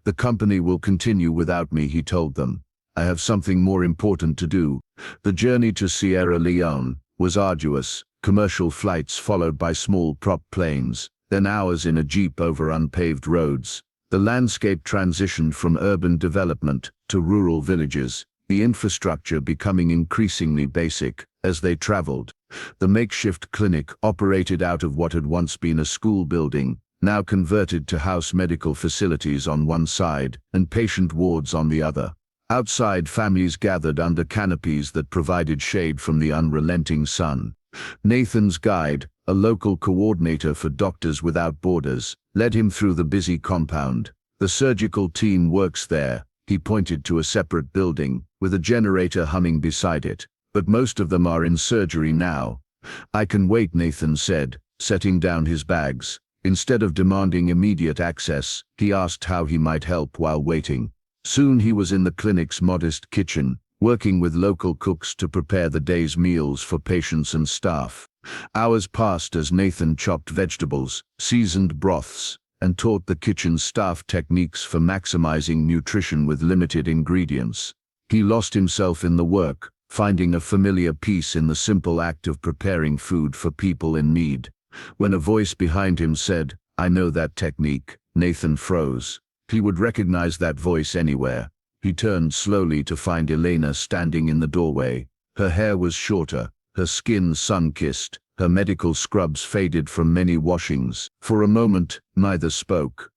"The company will continue without me," he told them. "I have something more important to do." The journey to Sierra Leone was arduous, commercial flights followed by small prop planes, then hours in a jeep over unpaved roads. The landscape transitioned from urban development to rural villages, the infrastructure becoming increasingly basic as they traveled. The makeshift clinic, operated out of what had once been a school building, now converted to house medical facilities on one side and patient wards on the other. Outside, families gathered under canopies that provided shade from the unrelenting sun. Nathan's guide, a local coordinator for Doctors Without Borders, led him through the busy compound. "The surgical team works there," he pointed to a separate building, with a generator humming beside it. "But most of them are in surgery now." "I can wait," Nathan said, setting down his bags. Instead of demanding immediate access, he asked how he might help while waiting. Soon he was in the clinic's modest kitchen, working with local cooks to prepare the day's meals for patients and staff. Hours passed as Nathan chopped vegetables, seasoned broths, and taught the kitchen staff techniques for maximizing nutrition with limited ingredients. He lost himself in the work, finding a familiar peace in the simple act of preparing food for people in need. When a voice behind him said, "I know that technique," Nathan froze. He would recognize that voice anywhere. He turned slowly to find Elena standing in the doorway. Her hair was shorter, her skin sun-kissed, her medical scrubs faded from many washings. For a moment, neither spoke.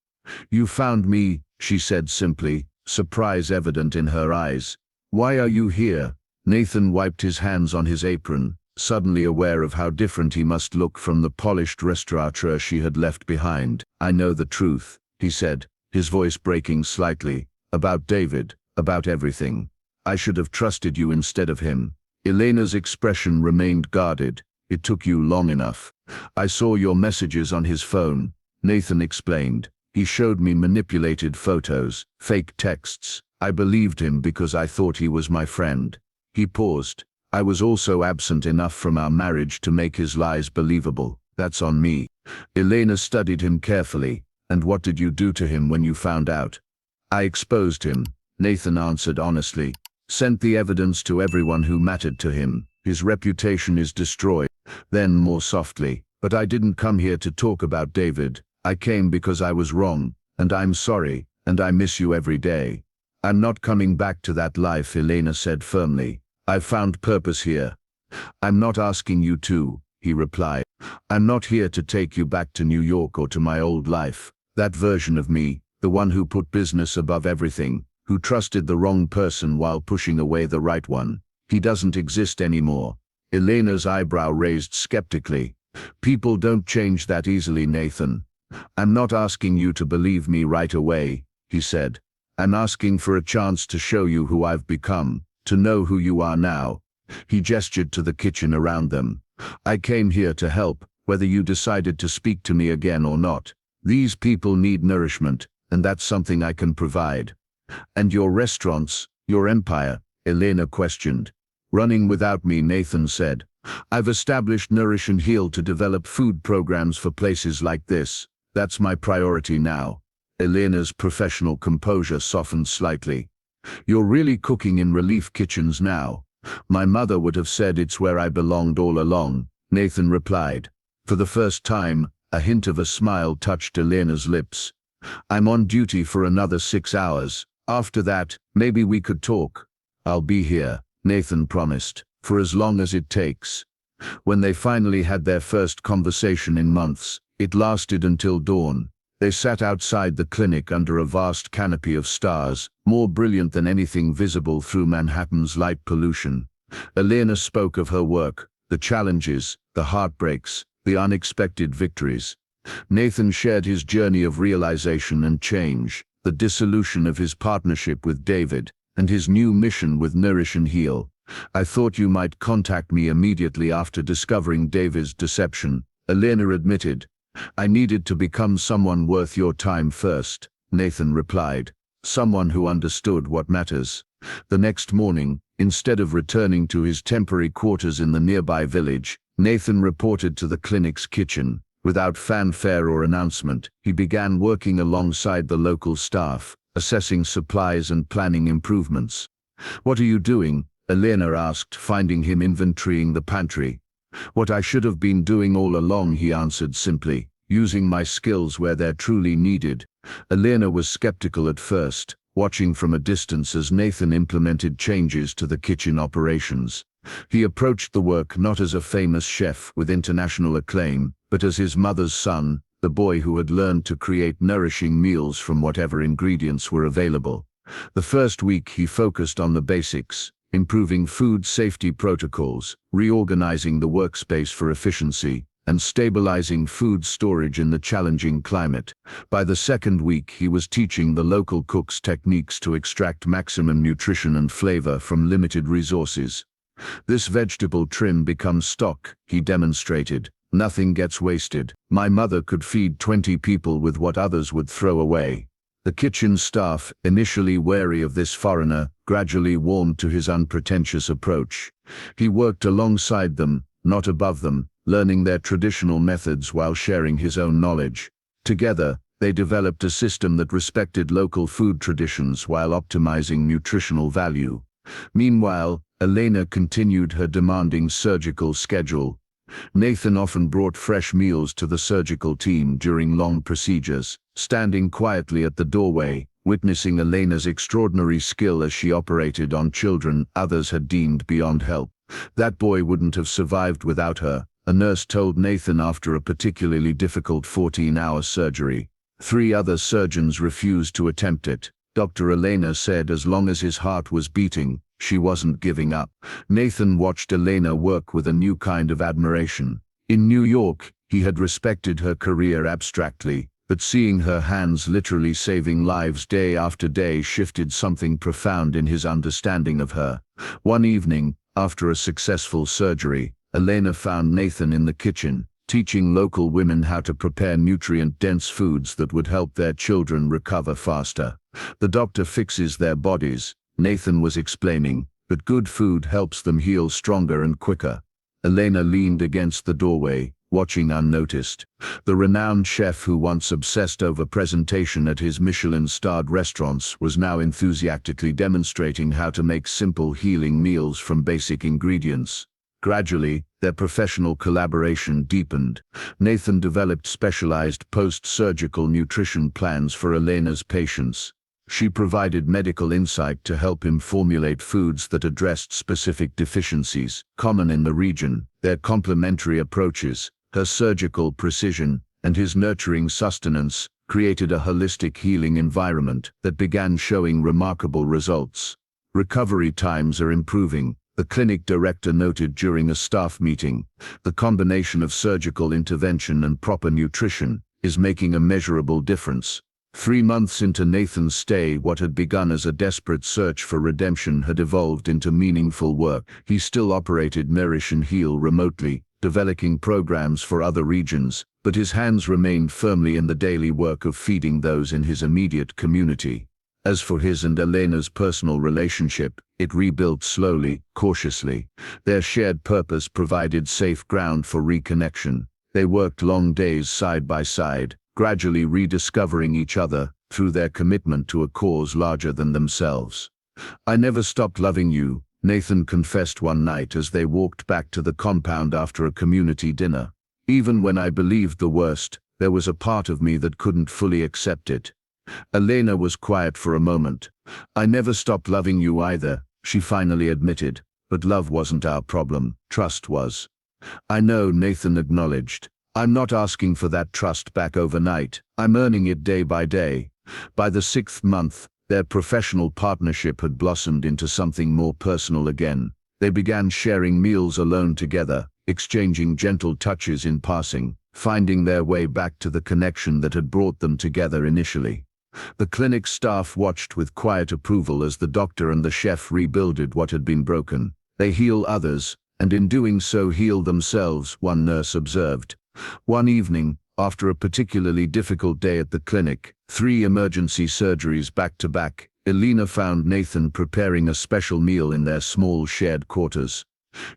"You found me," she said simply, surprise evident in her eyes. "Why are you here?" Nathan wiped his hands on his apron, suddenly aware of how different he must look from the polished restaurateur she had left behind. "I know the truth," he said, his voice breaking slightly. "About David, about everything. I should have trusted you instead of him." Elena's expression remained guarded. It took you long enough. I saw your messages on his phone, Nathan explained. He showed me manipulated photos, fake texts. I believed him because I thought he was my friend. He paused. I was also absent enough from our marriage to make his lies believable. That's on me. Elena studied him carefully. And what did you do to him when you found out? I exposed him, Nathan answered honestly. Sent the evidence to everyone who mattered to him. His reputation is destroyed. Then more softly, but I didn't come here to talk about David. I came because I was wrong, and I'm sorry, and I miss you every day. I'm not coming back to that life, Elena said firmly. I've found purpose here. I'm not asking you to, he replied. I'm not here to take you back to New York or to my old life. That version of me, the one who put business above everything, who trusted the wrong person while pushing away the right one. He doesn't exist anymore. Elena's eyebrow raised skeptically. People don't change that easily, Nathan. I'm not asking you to believe me right away, he said. I'm asking for a chance to show you who I've become, to know who you are now. He gestured to the kitchen around them. I came here to help, whether you decided to speak to me again or not. These people need nourishment, and that's something I can provide. And your restaurants, your empire, Elena questioned. Running without me, Nathan said. I've established Nourish and Heal to develop food programs for places like this. That's my priority now. Elena's professional composure softened slightly. You're really cooking in relief kitchens now. My mother would have said it's where I belonged all along, Nathan replied. For the first time, a hint of a smile touched Elena's lips. I'm on duty for another 6 hours. After that, maybe we could talk. I'll be here, Nathan promised, for as long as it takes. When they finally had their first conversation in months, it lasted until dawn. They sat outside the clinic under a vast canopy of stars, more brilliant than anything visible through Manhattan's light pollution. Elena spoke of her work, the challenges, the heartbreaks, the unexpected victories. Nathan shared his journey of realization and change, the dissolution of his partnership with David, and his new mission with Nourish and Heal. I thought you might contact me immediately after discovering David's deception, Elena admitted. I needed to become someone worth your time first, Nathan replied. Someone who understood what matters. The next morning, instead of returning to his temporary quarters in the nearby village, Nathan reported to the clinic's kitchen. Without fanfare or announcement, he began working alongside the local staff, assessing supplies and planning improvements. What are you doing? Elena asked, finding him inventorying the pantry. What I should have been doing all along, he answered simply, using my skills where they're truly needed. Elena was skeptical at first, watching from a distance as Nathan implemented changes to the kitchen operations. He approached the work not as a famous chef with international acclaim, but as his mother's son, the boy who had learned to create nourishing meals from whatever ingredients were available. The first week he focused on the basics, improving food safety protocols, reorganizing the workspace for efficiency, and stabilizing food storage in the challenging climate. By the second week, he was teaching the local cooks techniques to extract maximum nutrition and flavor from limited resources. This vegetable trim becomes stock, he demonstrated. Nothing gets wasted. My mother could feed 20 people with what others would throw away. The kitchen staff, initially wary of this foreigner, gradually warmed to his unpretentious approach. He worked alongside them, not above them, learning their traditional methods while sharing his own knowledge. Together, they developed a system that respected local food traditions while optimizing nutritional value. Meanwhile, Elena continued her demanding surgical schedule. Nathan often brought fresh meals to the surgical team during long procedures, standing quietly at the doorway, witnessing Elena's extraordinary skill as she operated on children others had deemed beyond help. That boy wouldn't have survived without her, a nurse told Nathan after a particularly difficult 14-hour surgery. 3 other surgeons refused to attempt it. Dr. Elena said as long as his heart was beating, she wasn't giving up. Nathan watched Elena work with a new kind of admiration. In New York, he had respected her career abstractly, but seeing her hands literally saving lives day after day shifted something profound in his understanding of her. One evening, after a successful surgery, Elena found Nathan in the kitchen, teaching local women how to prepare nutrient-dense foods that would help their children recover faster. The doctor fixes their bodies, Nathan was explaining, but good food helps them heal stronger and quicker. Elena leaned against the doorway, watching unnoticed. The renowned chef who once obsessed over presentation at his Michelin-starred restaurants was now enthusiastically demonstrating how to make simple healing meals from basic ingredients. Gradually, their professional collaboration deepened. Nathan developed specialized post-surgical nutrition plans for Elena's patients. She provided medical insight to help him formulate foods that addressed specific deficiencies common in the region. Their complementary approaches, her surgical precision, and his nurturing sustenance, created a holistic healing environment that began showing remarkable results. Recovery times are improving, the clinic director noted during a staff meeting. The combination of surgical intervention and proper nutrition is making a measurable difference. 3 months into Nathan's stay, what had begun as a desperate search for redemption had evolved into meaningful work. He still operated Nourish and Heal remotely, developing programs for other regions, but his hands remained firmly in the daily work of feeding those in his immediate community. As for his and Elena's personal relationship, it rebuilt slowly, cautiously. Their shared purpose provided safe ground for reconnection. They worked long days side by side, gradually rediscovering each other through their commitment to a cause larger than themselves. "I never stopped loving you," Nathan confessed one night as they walked back to the compound after a community dinner. "Even when I believed the worst, there was a part of me that couldn't fully accept it." Elena was quiet for a moment. "I never stopped loving you either," she finally admitted, "but love wasn't our problem, trust was." "I know," Nathan acknowledged. "I'm not asking for that trust back overnight. I'm earning it day by day." By the 6th month, their professional partnership had blossomed into something more personal again. They began sharing meals alone together, exchanging gentle touches in passing, finding their way back to the connection that had brought them together initially. The clinic staff watched with quiet approval as the doctor and the chef rebuilded what had been broken. "They heal others, and in doing so heal themselves," one nurse observed. One evening, after a particularly difficult day at the clinic, 3 emergency surgeries back to back, Elena found Nathan preparing a special meal in their small shared quarters.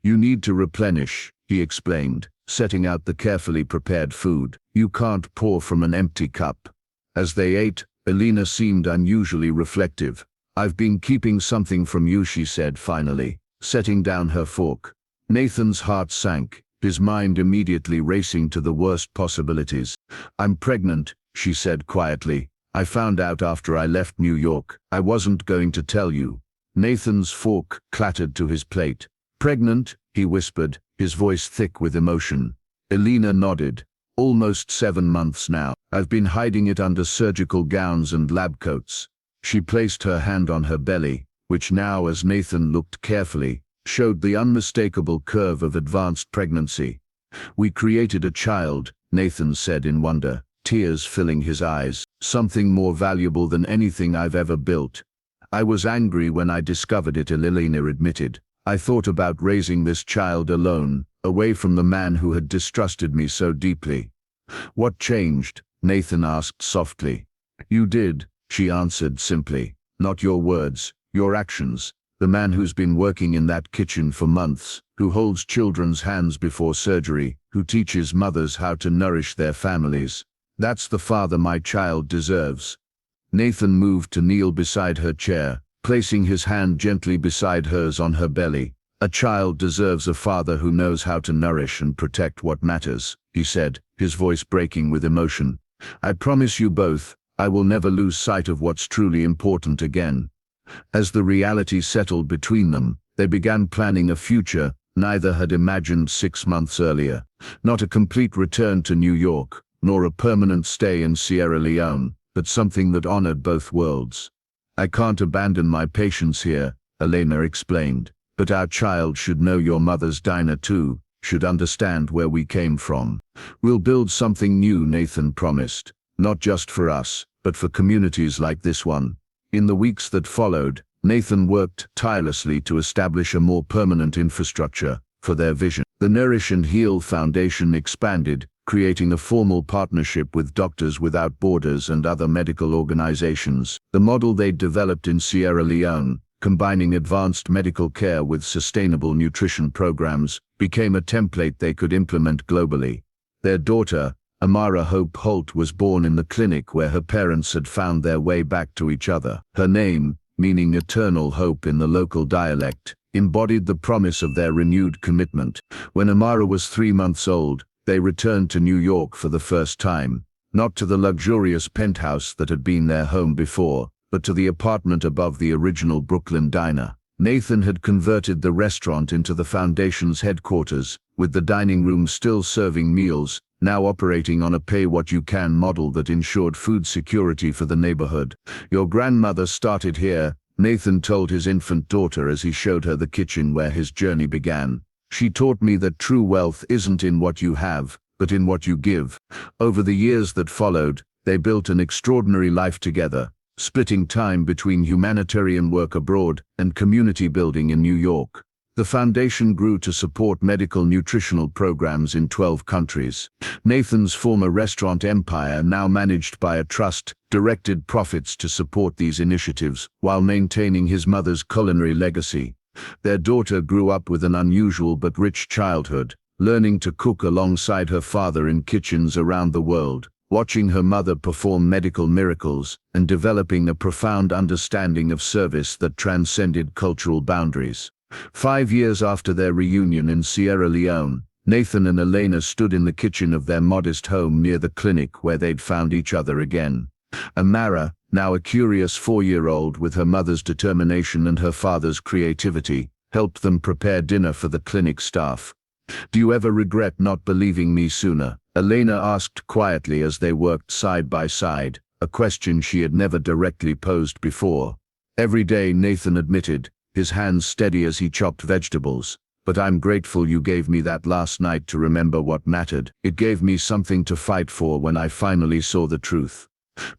"You need to replenish," he explained, setting out the carefully prepared food. "You can't pour from an empty cup." As they ate, Elena seemed unusually reflective. "I've been keeping something from you," she said finally, setting down her fork. Nathan's heart sank, his mind immediately racing to the worst possibilities. "I'm pregnant," she said quietly. "I found out after I left New York. I wasn't going to tell you." Nathan's fork clattered to his plate. "Pregnant?" he whispered, his voice thick with emotion. Elena nodded. "Almost 7 months now. I've been hiding it under surgical gowns and lab coats." She placed her hand on her belly, which now, as Nathan looked carefully, showed the unmistakable curve of advanced pregnancy. "We created a child," Nathan said in wonder, tears filling his eyes, "something more valuable than anything I've ever built." "I was angry when I discovered it," Elena admitted. "I thought about raising this child alone, away from the man who had distrusted me so deeply." "What changed?" Nathan asked softly. "You did," she answered simply. "Not your words, your actions. The man who's been working in that kitchen for months, who holds children's hands before surgery, who teaches mothers how to nourish their families. That's the father my child deserves." Nathan moved to kneel beside her chair, placing his hand gently beside hers on her belly. "A child deserves a father who knows how to nourish and protect what matters," he said, his voice breaking with emotion. "I promise you both, I will never lose sight of what's truly important again." As the reality settled between them, they began planning a future neither had imagined 6 months earlier. Not a complete return to New York, nor a permanent stay in Sierra Leone, but something that honored both worlds. "I can't abandon my patients here," Elena explained, "but our child should know your mother's diner too, should understand where we came from. We'll build something new," Nathan promised, "not just for us, but for communities like this one." In the weeks that followed, Nathan worked tirelessly to establish a more permanent infrastructure for their vision. The Nourish and Heal Foundation expanded, creating a formal partnership with Doctors Without Borders and other medical organizations. The model they developed in Sierra Leone, combining advanced medical care with sustainable nutrition programs, became a template they could implement globally. Their daughter, Amara Hope Holt, was born in the clinic where her parents had found their way back to each other. Her name, meaning eternal hope in the local dialect, embodied the promise of their renewed commitment. When Amara was 3 months old, they returned to New York for the first time, not to the luxurious penthouse that had been their home before, but to the apartment above the original Brooklyn diner. Nathan had converted the restaurant into the foundation's headquarters, with the dining room still serving meals, now operating on a pay-what-you-can model that ensured food security for the neighborhood. "Your grandmother started here," Nathan told his infant daughter as he showed her the kitchen where his journey began. "She taught me that true wealth isn't in what you have, but in what you give." Over the years that followed, they built an extraordinary life together, splitting time between humanitarian work abroad and community building in New York. The foundation grew to support medical nutritional programs in 12 countries. Nathan's former restaurant empire, now managed by a trust, directed profits to support these initiatives while maintaining his mother's culinary legacy. Their daughter grew up with an unusual but rich childhood, learning to cook alongside her father in kitchens around the world, watching her mother perform medical miracles, and developing a profound understanding of service that transcended cultural boundaries. 5 years after their reunion in Sierra Leone, Nathan and Elena stood in the kitchen of their modest home near the clinic where they'd found each other again. Amara, now a curious 4-year-old with her mother's determination and her father's creativity, helped them prepare dinner for the clinic staff. "Do you ever regret not believing me sooner?" Elena asked quietly as they worked side by side, a question she had never directly posed before. "Every day," Nathan admitted, his hands steady as he chopped vegetables. "But I'm grateful you gave me that last night to remember what mattered. It gave me something to fight for when I finally saw the truth."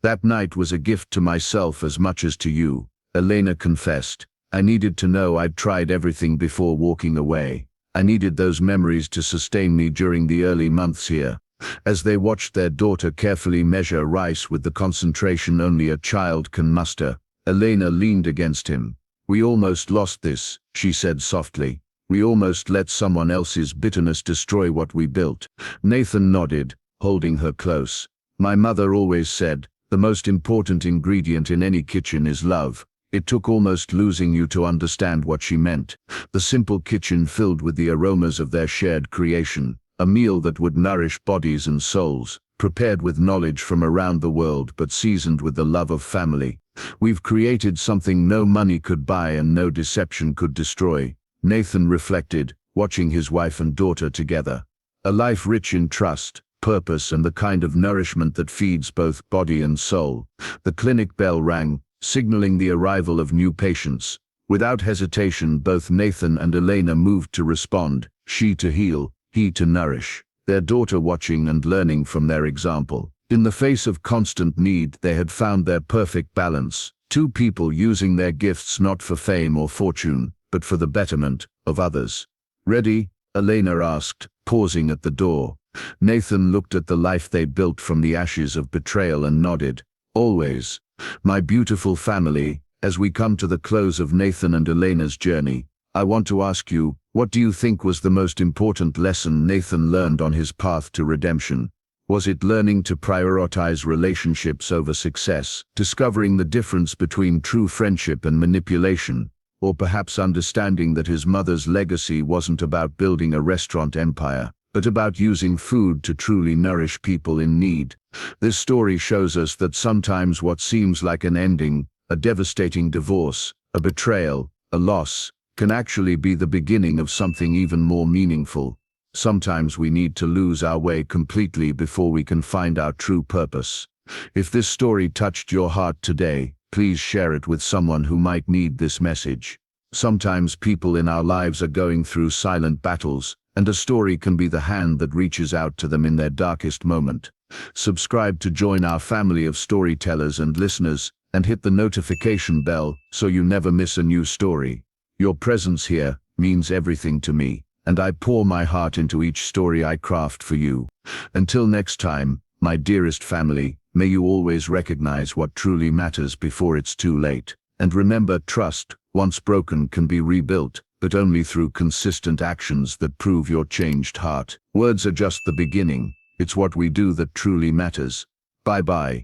"That night was a gift to myself as much as to you," Elena confessed. "I needed to know I'd tried everything before walking away. I needed those memories to sustain me during the early months here." As they watched their daughter carefully measure rice with the concentration only a child can muster, Elena leaned against him. "We almost lost this," she said softly. "We almost let someone else's bitterness destroy what we built." Nathan nodded, holding her close. "My mother always said, the most important ingredient in any kitchen is love. It took almost losing you to understand what she meant." The simple kitchen filled with the aromas of their shared creation, a meal that would nourish bodies and souls, prepared with knowledge from around the world but seasoned with the love of family. "We've created something no money could buy and no deception could destroy," Nathan reflected, watching his wife and daughter together. "A life rich in trust, purpose, and the kind of nourishment that feeds both body and soul." The clinic bell rang, signaling the arrival of new patients. Without hesitation, both Nathan and Elena moved to respond, she to heal, he to nourish, their daughter watching and learning from their example. In the face of constant need, they had found their perfect balance, two people using their gifts not for fame or fortune, but for the betterment of others. "Ready?" Elena asked, pausing at the door. Nathan looked at the life they built from the ashes of betrayal and nodded. "Always." "My beautiful family, as we come to the close of Nathan and Elena's journey, I want to ask you, what do you think was the most important lesson Nathan learned on his path to redemption? Was it learning to prioritize relationships over success, discovering the difference between true friendship and manipulation, or perhaps understanding that his mother's legacy wasn't about building a restaurant empire, but about using food to truly nourish people in need? This story shows us that sometimes what seems like an ending, a devastating divorce, a betrayal, a loss, can actually be the beginning of something even more meaningful. Sometimes we need to lose our way completely before we can find our true purpose. If this story touched your heart today, please share it with someone who might need this message. Sometimes people in our lives are going through silent battles, and a story can be the hand that reaches out to them in their darkest moment. Subscribe to join our family of storytellers and listeners, and hit the notification bell so you never miss a new story. Your presence here means everything to me. and I pour my heart into each story I craft for you. Until next time, my dearest family, may you always recognize what truly matters before it's too late. And remember, trust, once broken, can be rebuilt, but only through consistent actions that prove your changed heart. Words are just the beginning. It's what we do that truly matters. Bye-bye.